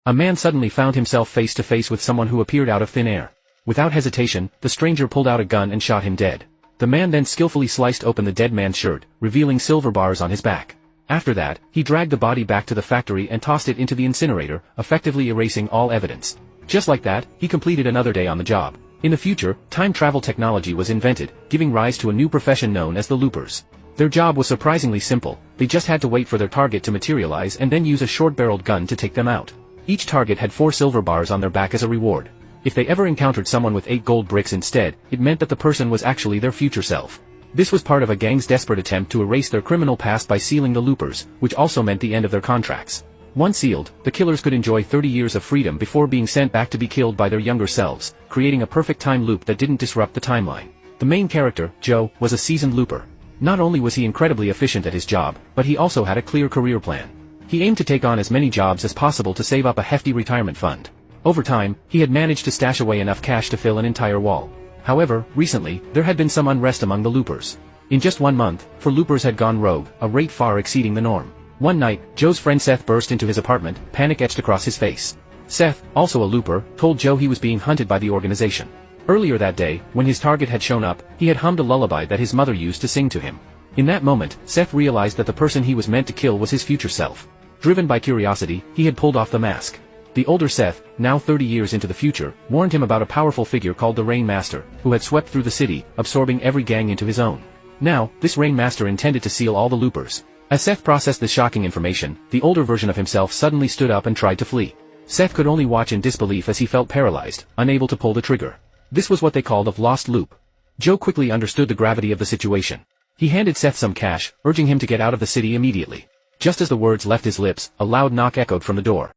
A man suddenly found himself face to face with someone who appeared out of thin air. Without hesitation, the stranger pulled out a gun and shot him dead. The man then skillfully sliced open the dead man's shirt, revealing silver bars on his back. After that, he dragged the body back to the factory and tossed it into the incinerator, effectively erasing all evidence. Just like that, he completed another day on the job. In the future, time travel technology was invented, giving rise to a new profession known as the loopers. Their job was surprisingly simple. They just had to wait for their target to materialize and then use a short-barreled gun to take them out. Each target had 4 silver bars on their back as a reward. If they ever encountered someone with 8 gold bricks instead, it meant that the person was actually their future self. This was part of a gang's desperate attempt to erase their criminal past by sealing the loopers, which also meant the end of their contracts. Once sealed, the killers could enjoy 30 years of freedom before being sent back to be killed by their younger selves, creating a perfect time loop that didn't disrupt the timeline. The main character, Joe, was a seasoned looper. Not only was he incredibly efficient at his job, but he also had a clear career plan. He aimed to take on as many jobs as possible to save up a hefty retirement fund. Over time, he had managed to stash away enough cash to fill an entire wall. However, recently, there had been some unrest among the loopers. In just 1 month, 4 loopers had gone rogue, a rate far exceeding the norm. One night, Joe's friend Seth burst into his apartment, panic etched across his face. Seth, also a looper, told Joe he was being hunted by the organization. Earlier that day, when his target had shown up, he had hummed a lullaby that his mother used to sing to him. In that moment, Seth realized that the person he was meant to kill was his future self. Driven by curiosity, he had pulled off the mask. The older Seth, now 30 years into the future, warned him about a powerful figure called the Rain Master, who had swept through the city, absorbing every gang into his own. Now, this Rain Master intended to seal all the loopers. As Seth processed this shocking information, the older version of himself suddenly stood up and tried to flee. Seth could only watch in disbelief as he felt paralyzed, unable to pull the trigger. This was what they called a lost loop. Joe quickly understood the gravity of the situation. He handed Seth some cash, urging him to get out of the city immediately. Just as the words left his lips, a loud knock echoed from the door.